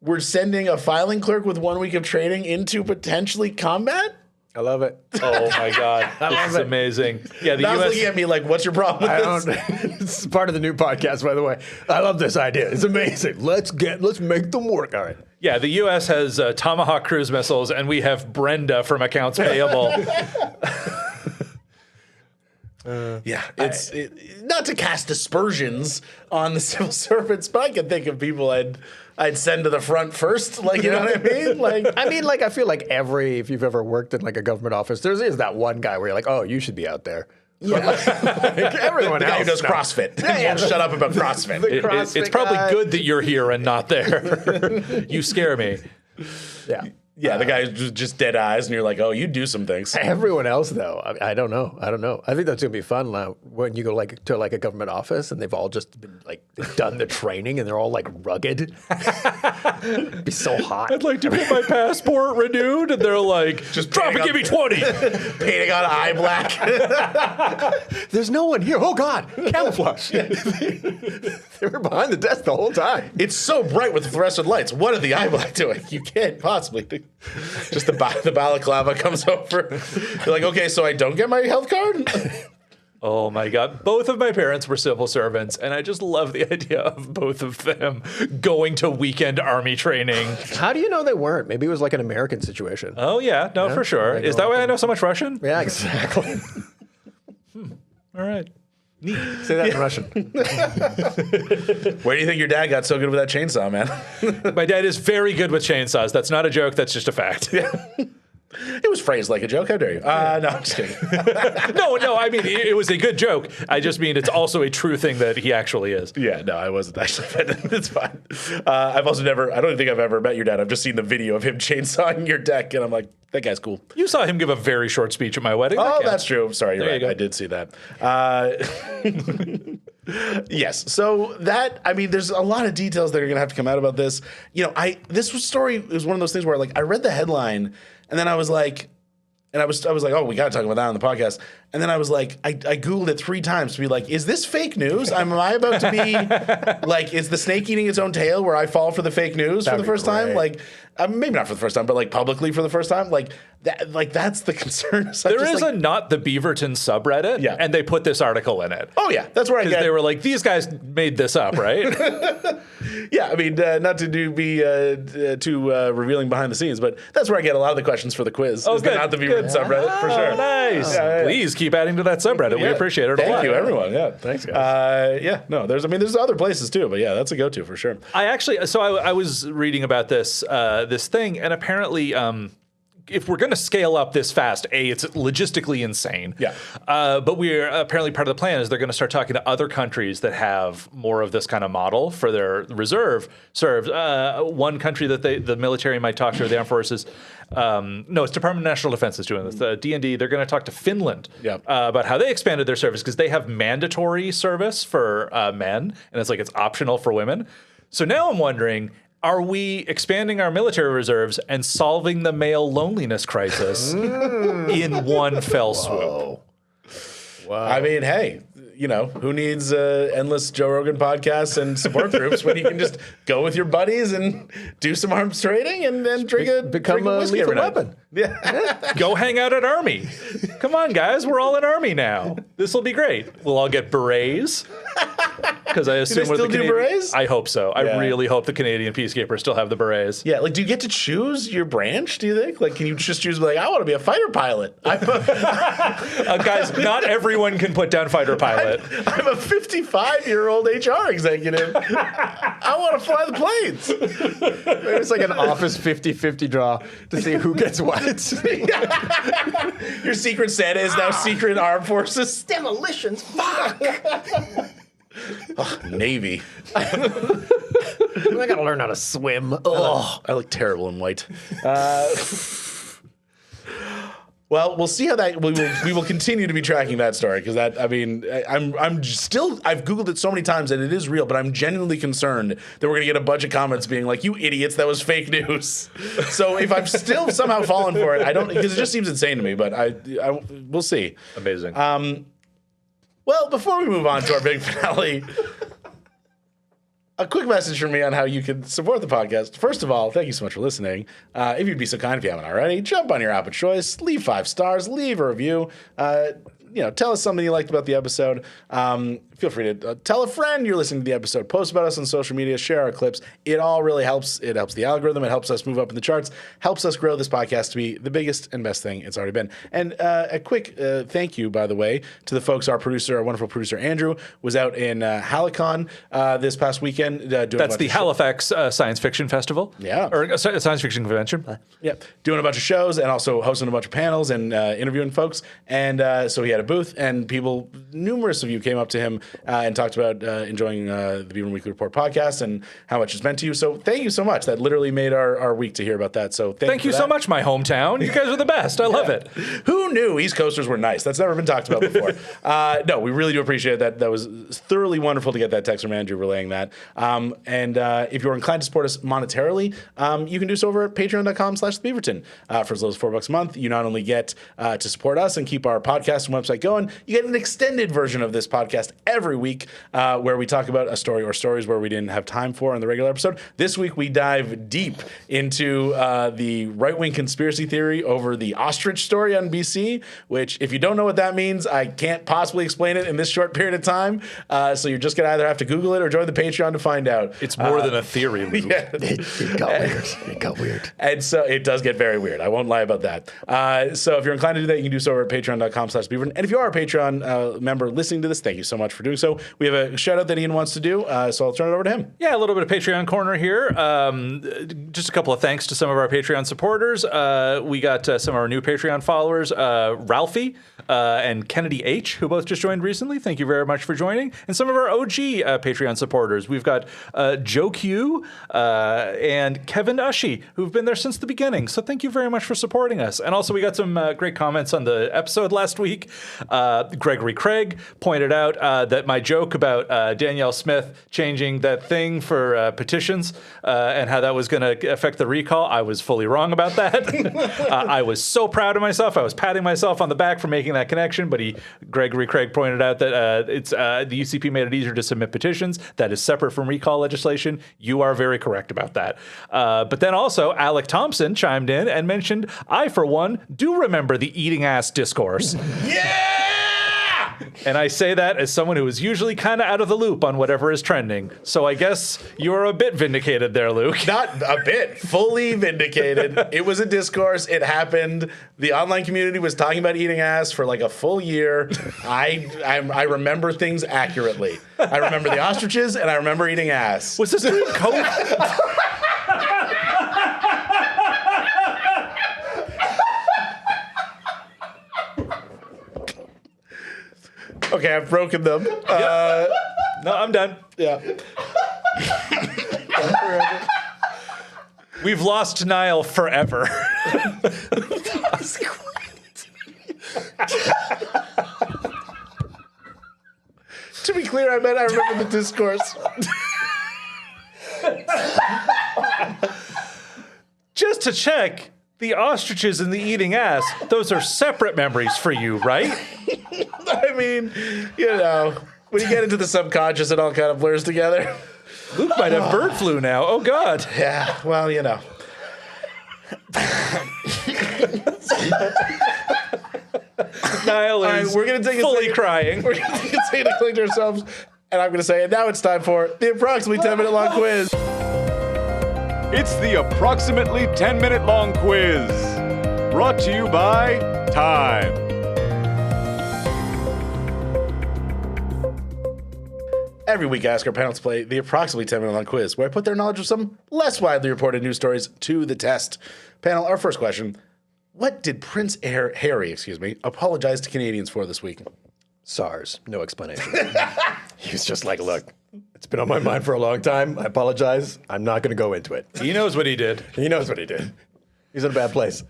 we're sending a filing clerk with 1 week of training into potentially combat? I love it. Oh my God, this is amazing. Yeah, the Now U.S. looking at me like, what's your problem with this? It's part of the new podcast, by the way. I love this idea. It's amazing. Let's make them work. All right. Yeah, the U.S. has Tomahawk cruise missiles, and we have Brenda from Accounts Payable. Yeah, it's not to cast aspersions on the civil servants, but I can think of people I'd send to the front first. Like, you know what I mean? Like, I feel like if you've ever worked in like a government office, there is that one guy where you're like, oh, you should be out there. Yeah. Like, everyone the guy else who does CrossFit. Yeah. Shut up about CrossFit. It's probably good that you're here and not there. You scare me. Yeah. Yeah, the guy who's just dead eyes, and you're like, oh, you do some things. Everyone else, though, I don't know. I think that's gonna be fun when you go to a government office and they've all just been like done the training and they're all like rugged. It'd be so hot. I'd like to get my passport renewed, and they're like, just drop it, give me 20. Painting on eye black. There's no one here. Oh God, camouflage. They were behind the desk the whole time. It's so bright with the fluorescent lights. What are the eye black doing? You can't possibly think. Just the balaclava comes over. You're like, okay, so I don't get my health card? Oh my God. Both of my parents were civil servants, and I just love the idea of both of them going to weekend army training. How do you know they weren't? Maybe it was like an American situation. Oh, yeah. No, for sure. Is that why I know so much Russian? Yeah, exactly. All right. Neat. Say that in Russian. Where do you think your dad got so good with that chainsaw, man? My dad is very good with chainsaws. That's not a joke. That's just a fact. It was phrased like a joke. How dare you? No, I'm just kidding. No. I mean, it was a good joke. I just mean it's also a true thing that he actually is. Yeah, no, I wasn't actually offended. It's fine. I've also I don't think I've ever met your dad. I've just seen the video of him chainsawing your deck, and I'm like, that guy's cool. You saw him give a very short speech at my wedding. Oh, that's true. I'm sorry, you're There right. you go. I did see that. Yes. So there's a lot of details that are going to have to come out about this. This story is one of those things where, like, I read the headline and then I was like, And I was like, oh, we got to talk about that on the podcast. And then I was like, I Googled it 3 times to be like, is this fake news? Am I about to be like, is the snake eating its own tail where I fall for the fake news for the first time? Like, maybe not for the first time, but like publicly for the first time. Like that's the concern. So there is a Not the Beaverton subreddit, and they put this article in it. Oh yeah, that's where I get. They were like, these guys made this up, right? Yeah, I mean, not to be too revealing behind the scenes, but that's where I get a lot of the questions for the quiz. Oh, good. Not the Beaverton subreddit, for sure. Nice. Please keep adding to that subreddit. We appreciate it a lot. Thank you, everyone. Yeah, thanks, guys. There's other places too, but yeah, that's a go-to for sure. I was reading about this thing, and apparently, if we're going to scale up this fast, it's logistically insane. Yeah. But we're apparently part of the plan is they're going to start talking to other countries that have more of this kind of model for their reserve serves. One country that the military might talk to, or the armed forces. No, it's Department of National Defense is doing this. The D&D, they're going to talk to Finland about how they expanded their service because they have mandatory service for men, and it's optional for women. So now I'm wondering, are we expanding our military reserves and solving the male loneliness crisis in one fell swoop? Wow. I mean, hey, who needs endless Joe Rogan podcasts and support groups when you can just go with your buddies and do some arms trading and then become a whiskey lethal every night. weapon. Yeah. Go hang out at Army. Come on, guys. We're all in Army now. This will be great. We'll all get berets. Because I assume still do berets? I hope so. I really hope the Canadian Peacekeepers still have the berets. Yeah, do you get to choose your branch, do you think? Can you just choose, I want to be a fighter pilot? Guys, not everyone can put down fighter pilot. I'm a 55-year-old HR executive. I want to fly the planes. Maybe it's like an office 50-50 draw to see who gets what. Your secret Santa is now secret armed forces. Demolitions, fuck! Navy. I gotta learn how to swim. I look terrible in white. Well, we'll see how that we will continue to be tracking that story because I've Googled it so many times and it is real, but I'm genuinely concerned that we're gonna get a bunch of comments being like, "You idiots, that was fake news." So if I've still somehow fallen for it, I don't, because it just seems insane to me. But we'll see. Amazing. Well, before we move on to our big finale, a quick message from me on how you can support the podcast. First of all, thank you so much for listening. If you'd be so kind, if you haven't already, jump on your app of choice, leave 5 stars, leave a review. Tell us something you liked about the episode. Feel free to tell a friend you're listening to the episode. Post about us on social media. Share our clips. It all really helps. It helps the algorithm. It helps us move up in the charts. Helps us grow this podcast to be the biggest and best thing it's already been. And a quick thank you, by the way, to the folks. Our wonderful producer, Andrew, was out in Halicon this past weekend. That's the Halifax Science Fiction Festival. Yeah. Or Science Fiction Convention. Yeah. Doing a bunch of shows and also hosting a bunch of panels and interviewing folks. And so he had a booth, and numerous of you came up to him and talked about enjoying the Beaver Weekly Report podcast and how much it's meant to you. So thank you so much. That literally made our week to hear about that. So thank you so much, my hometown. You guys are the best. I love it. Who knew East Coasters were nice? That's never been talked about before. No, we really do appreciate that. That was thoroughly wonderful to get that text from Andrew relaying that. And if you're inclined to support us monetarily, you can do so over at patreon.com/thebeaverton. For as little as $4 a month, you not only get to support us and keep our podcast and website going, you get an extended version of this podcast every week where we talk about a story or stories where we didn't have time for in the regular episode. This week, we dive deep into the right-wing conspiracy theory over the ostrich story on BC, which, if you don't know what that means, I can't possibly explain it in this short period of time. So you're just going to either have to Google it or join the Patreon to find out. It's more than a theory, Luke. Yeah. It got weird. It got weird. And so it does get very weird. I won't lie about that. So if you're inclined to do that, you can do so over at patreon.com/Beaverton. And if you are a Patreon member listening to this, thank you so much for doing so. We have a shout out that Ian wants to do, so I'll turn it over to him. Yeah, a little bit of Patreon corner here. Just a couple of thanks to some of our Patreon supporters. We got some of our new Patreon followers, Ralphie and Kennedy H, who both just joined recently. Thank you very much for joining. And some of our OG Patreon supporters. We've got Joe Q and Kevin Ushy, who've been there since the beginning. So thank you very much for supporting us. And also we got some great comments on the episode last week. Gregory Craig pointed out that my joke about Danielle Smith changing that thing for petitions and how that was going to affect the recall, I was fully wrong about that. I was so proud of myself. I was patting myself on the back for making that connection, but Gregory Craig pointed out that the UCP made it easier to submit petitions. That is separate from recall legislation. You are very correct about that. But then also, Alec Thompson chimed in and mentioned, I, for one, do remember the eating ass discourse. Yeah! And I say that as someone who is usually kind of out of the loop on whatever is trending. So I guess you're a bit vindicated there, Luke. Not a bit. Fully vindicated. It was a discourse. It happened. The online community was talking about eating ass for like a full year. I remember things accurately. I remember the ostriches, and I remember eating ass. Was this during COVID? Okay, I've broken them. No, I'm done. Yeah. We've lost Nile forever. To be clear, I remember the discourse. Just to check, the ostriches and the eating ass, those are separate memories for you, right? I mean, you know, when you get into the subconscious, it all kind of blurs together. Luke might have bird flu now. Oh, God. Yeah, well, you know. Niall All right, is we're gonna take a fully second. crying. We're going to take a second to collect ourselves, and I'm going to say, and now it's time for the approximately 10-minute long quiz. It's the approximately 10-minute long quiz. Brought to you by Time. Every week, I ask our panel to play the approximately 10-minute long quiz, where I put their knowledge of some less widely reported news stories to the test. Panel, our first question. What did Prince Harry, apologize to Canadians for this week? SARS. No explanation. He was just like, look, it's been on my mind for a long time. I apologize. I'm not going to go into it. He knows what he did. He knows what he did. He's in a bad place.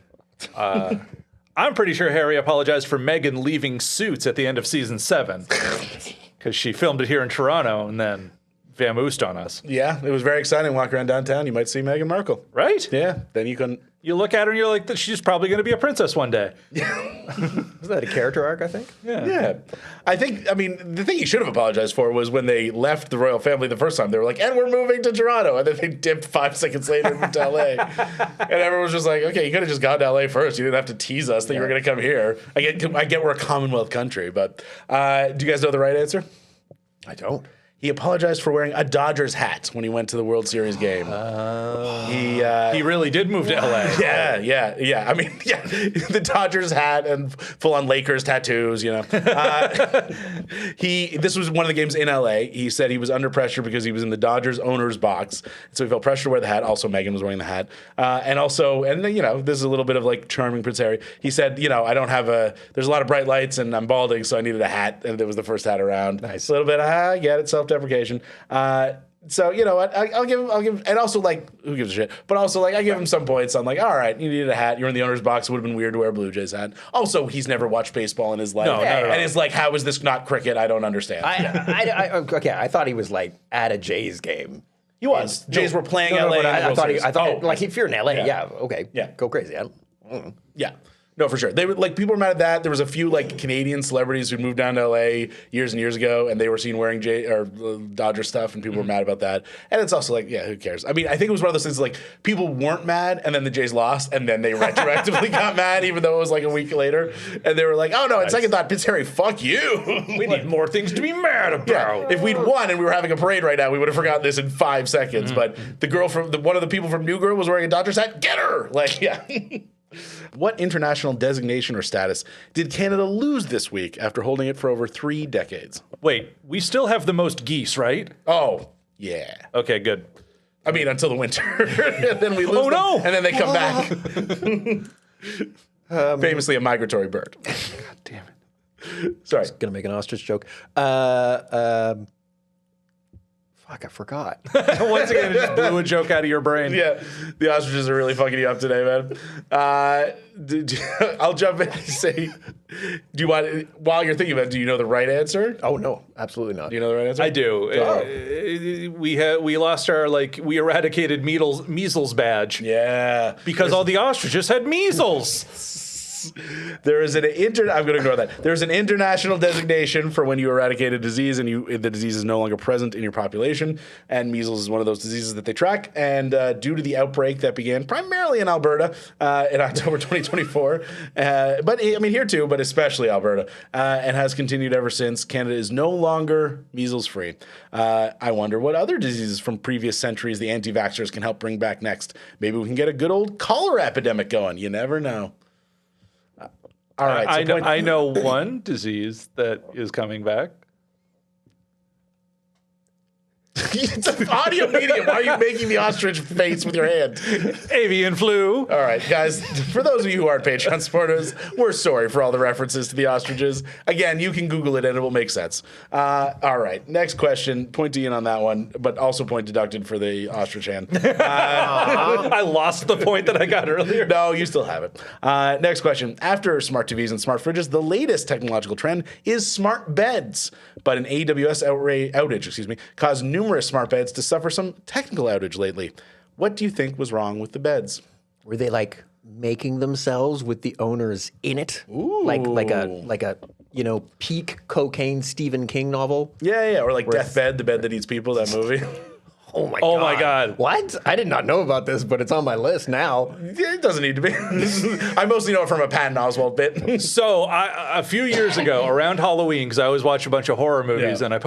I'm pretty sure Harry apologized for Meghan leaving Suits at the end of season 7. Because she filmed it here in Toronto and then vamoosed on us. Yeah, it was very exciting. Walk around downtown, you might see Meghan Markle. Right? Yeah, then you can... You look at her and you're like, she's probably going to be a princess one day. Isn't that a character arc, I think? Yeah. I mean, the thing he should have apologized for was when they left the royal family the first time. They were like, and we're moving to Toronto. And then they dipped 5 seconds later into LA. And everyone was just like, okay, you could have just gone to LA first. You didn't have to tease us that you were going to come here. I get we're a Commonwealth country, but do you guys know the right answer? I don't. He apologized for wearing a Dodgers hat when he went to the World Series game. He really did move to LA. Yeah. I mean, yeah, the Dodgers hat and full-on Lakers tattoos, you know. This was one of the games in LA. He said he was under pressure because he was in the Dodgers owner's box, so he felt pressure to wear the hat. Also, Meghan was wearing the hat, and you know, this is a little bit of like charming Prince Harry. He said, you know, there's a lot of bright lights and I'm balding, so I needed a hat, and it was the first hat around. Nice. A little bit, I get it, self-deprecation. So, you know what, I'll give him, and also, like, who gives a shit? But also, like, I give him some points. I'm like, all right, you needed a hat. You're in the owner's box. It would have been weird to wear a Blue Jays hat. Also, he's never watched baseball in his life. No, not at all. And it's like, how is this not cricket? I don't understand. I thought he was like at a Jays game. He was. Jays were playing LA. But I thought Oh, like if you're in LA, okay, Yeah. go crazy. I don't know. Yeah. No, for sure. They were like, people were mad at that. There was a few like Canadian celebrities who moved down to LA years and years ago, and they were seen wearing Dodger stuff, and people were mad about that. And it's also like, yeah, who cares? I mean, I think it was one of those things like people weren't mad, and then the Jays lost, and then they retroactively got mad, even though it was like a week later, and they were like, oh no, second thought, Prince Harry, fuck you. We need more things to be mad about. Yeah, if we'd won and we were having a parade right now, we would have forgotten this in 5 seconds. But the girl one of the people from New Girl was wearing a Dodgers hat. Get her! Like, yeah. What international designation or status did Canada lose this week after holding it for over 3 decades? Wait, we still have the most geese, right? Oh, yeah. Okay, good. I mean, until the winter. And then we lose them, no! and then they come back. Famously a migratory bird. God damn it. Sorry. Gonna make an ostrich joke. Fuck, I forgot. Once again, it just blew a joke out of your brain. Yeah, the ostriches are really fucking you up today, man. I'll jump in and say, do you want, while you're thinking about it, do you know the right answer? Oh, no, absolutely not. Do you know the right answer? I do. We lost our, we eradicated measles badge. Yeah. Because all the ostriches had measles. There is I'm going to ignore that. There's an international designation for when you eradicate a disease and the disease is no longer present in your population. And measles is one of those diseases that they track. And due to the outbreak that began primarily in Alberta in October 2024, but I mean here too, but especially Alberta, and has continued ever since, Canada is no longer measles free. I wonder what other diseases from previous centuries the anti-vaxxers can help bring back next. Maybe we can get a good old cholera epidemic going. You never know. All right. I know one disease that is coming back. It's an audio medium. Why are you making the ostrich face with your hand? Avian flu. All right, guys. For those of you who aren't Patreon supporters, we're sorry for all the references to the ostriches. Again, you can Google it and it will make sense. All right. Next question. Point to Ian on that one, but also point deducted for the ostrich hand. I lost the point that I got earlier. No, you still have it. Next question. After smart TVs and smart fridges, the latest technological trend is smart beds. But an AWS outage, caused numerous smart beds to suffer some technical outage lately. What do you think was wrong with the beds? Were they making themselves with the owners in it? Ooh. Like a peak cocaine Stephen King novel? Yeah. Or Deathbed, the bed that eats people, that movie. Oh my God. What? I did not know about this, but it's on my list now. It doesn't need to be. I mostly know it from a Patton Oswalt bit. So a few years ago, around Halloween, because I always watch a bunch of horror movies, and I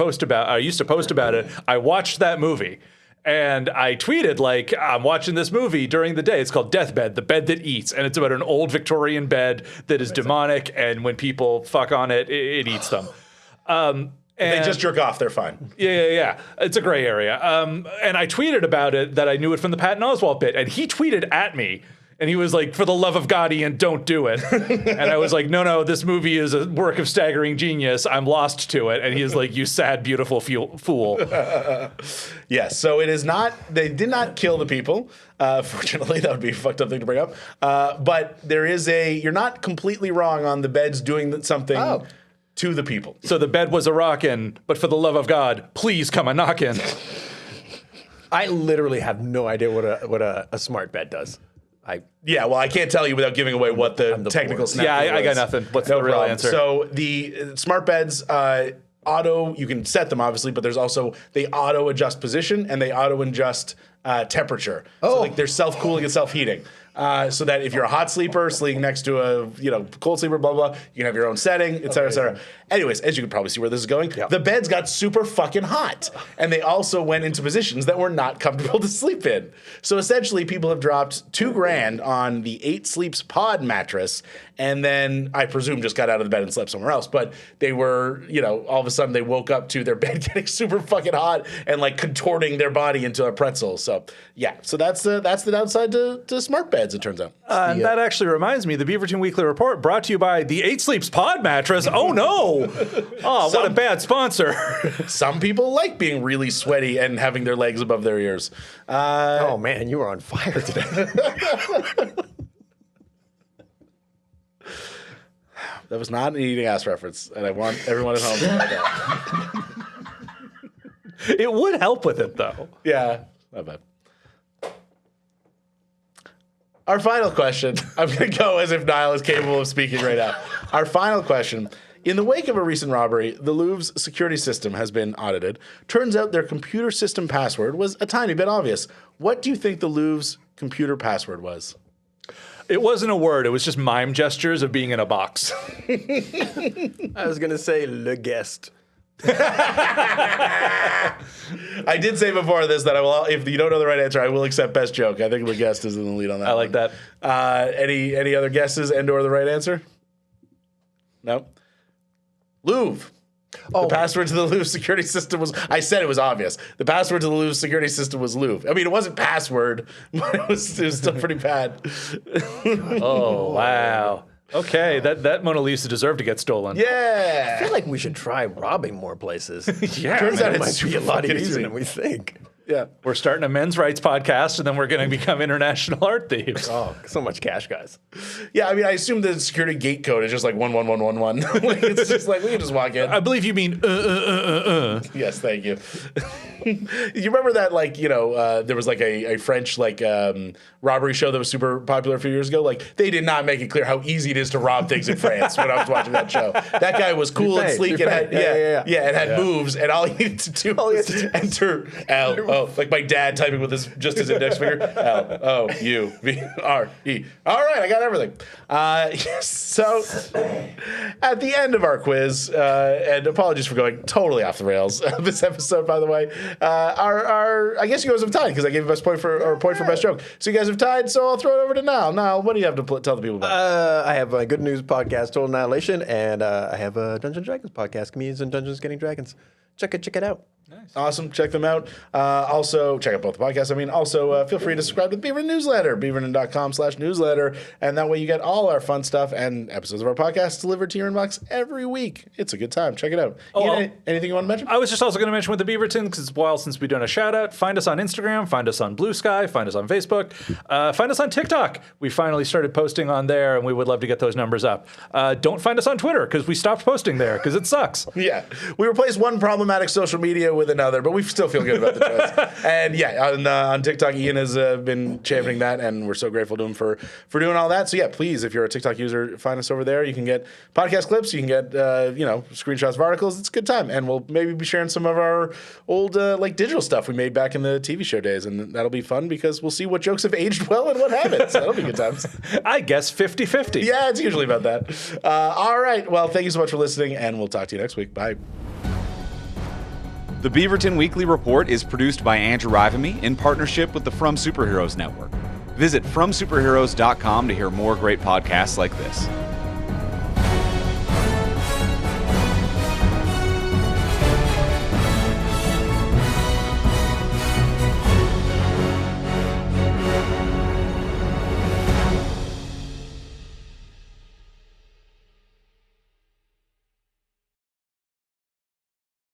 used to post about it. I watched that movie, and I tweeted I'm watching this movie during the day. It's called Deathbed, the bed that eats, and it's about an old Victorian bed that is demonic, and when people fuck on it, it eats them. They just jerk off. They're fine. Yeah. It's a gray area. And I tweeted about it that I knew it from the Patton Oswalt bit, and he tweeted at me. And he was like, for the love of God, Ian, don't do it. And I was like, no, this movie is a work of staggering genius. I'm lost to it. And he is like, you sad, beautiful fool. Yes, so it is not, they did not kill the people. Fortunately, that would be a fucked up thing to bring up. But there is you're not completely wrong on the beds doing something to the people. So the bed was a rockin', but for the love of God, please come a knockin'. I literally have no idea what a smart bed does. I can't tell you without giving away what the technical snap. Yeah, I got nothing. What's the real answer? So the smart beds, you can set them obviously, but there's also, they auto adjust position and they auto adjust temperature. So they're self-cooling and self-heating. So that if you're a hot sleeper sleeping next to a cold sleeper, blah blah, you can have your own setting, et cetera, et cetera. Anyways, as you can probably see where this is going, the beds got super fucking hot, and they also went into positions that were not comfortable to sleep in. So essentially, people have dropped $2,000 on the 8 Sleeps Pod mattress, and then I presume just got out of the bed and slept somewhere else. But they were, all of a sudden they woke up to their bed getting super fucking hot and contorting their body into a pretzel. So so that's the downside to smart beds. It turns out. That actually reminds me, the Beaverton Weekly Report brought to you by the 8 Sleeps Pod mattress. Oh no! Oh, what a bad sponsor. Some people like being really sweaty and having their legs above their ears. Oh man, you were on fire today. That was not an eating ass reference, and I want everyone at home to know that. It would help with it, though. Yeah, not bad. Our final question, I'm going to go as if Nile is capable of speaking right now. Our final question. In the wake of a recent robbery, the Louvre's security system has been audited. Turns out their computer system password was a tiny bit obvious. What do you think the Louvre's computer password was? It wasn't a word. It was just mime gestures of being in a box. I was going to say le guest. I did say before this that I will, if you don't know the right answer, I will accept best joke. I think the guest is in the lead on that. I like that. Any other guesses and/or the right answer? No. Louvre. The password to the Louvre security system was, I said it was obvious. The password to the Louvre security system was Louvre. I mean, it wasn't password, but it was still pretty bad. Oh, wow. Okay, that Mona Lisa deserved to get stolen. I Yeah. feel like we should try robbing more places. Yeah, Turns out It it's might be a super lot fucking easier easy. than we think. Yeah. we're starting a men's rights podcast, and then we're going to become international art thieves. Oh, so much cash, guys. Yeah, I mean, I assume the security gate code is just like 11111. Like, it's just like we can just walk in. I believe you mean Yes, thank you. You remember that, like, there was like a French robbery show that was super popular a few years ago. Like, they did not make it clear how easy it is to rob things in France when I was watching that show. That guy was cool and Dupay, sleek and had Dupay. Yeah. and had moves, and all he needed to do was enter L-O, like my dad typing with his index finger. L-O-U-V-R-E. All right, I got everything. So at the end of our quiz, and apologies for going totally off the rails this episode, by the way. Our I guess you guys have tied because I gave you best point for best joke. So you guys have tied. So I'll throw it over to Niall. Niall, what do you have to tell the people about? I have a good news podcast, Total Annihilation, and I have a Dungeons and Dragons podcast, Comedians and Dungeons Getting Dragons. Check it out. Awesome. Check them out. Also, check out both the podcasts. Also, feel free to subscribe to the Beaverton newsletter, beaverton.com/newsletter. And that way you get all our fun stuff and episodes of our podcast delivered to your inbox every week. It's a good time. Check it out. Ian, anything you want to mention? I was just also going to mention with the Beaverton, because it's a while since we've done a shout out. Find us on Instagram, find us on Blue Sky, find us on Facebook, find us on TikTok. We finally started posting on there, and we would love to get those numbers up. Don't find us on Twitter, because we stopped posting there, because it sucks. Yeah. We replaced one problematic social media with another, but we still feel good about the choice. And yeah, on TikTok, Ian has been championing that, and we're so grateful to him for doing all that. So yeah, please, if you're a TikTok user, find us over there. You can get podcast clips, you can get screenshots of articles. It's a good time, and we'll maybe be sharing some of our old digital stuff we made back in the TV show days, and that'll be fun because we'll see what jokes have aged well and what haven't. So that'll be good times. I guess 50-50. Yeah, it's usually about that. All right. Well, thank you so much for listening, and we'll talk to you next week. Bye. The Beaverton Weekly Report is produced by Andrew Rivamy in partnership with the From Superheroes Network. Visit FromSuperheroes.com to hear more great podcasts like this.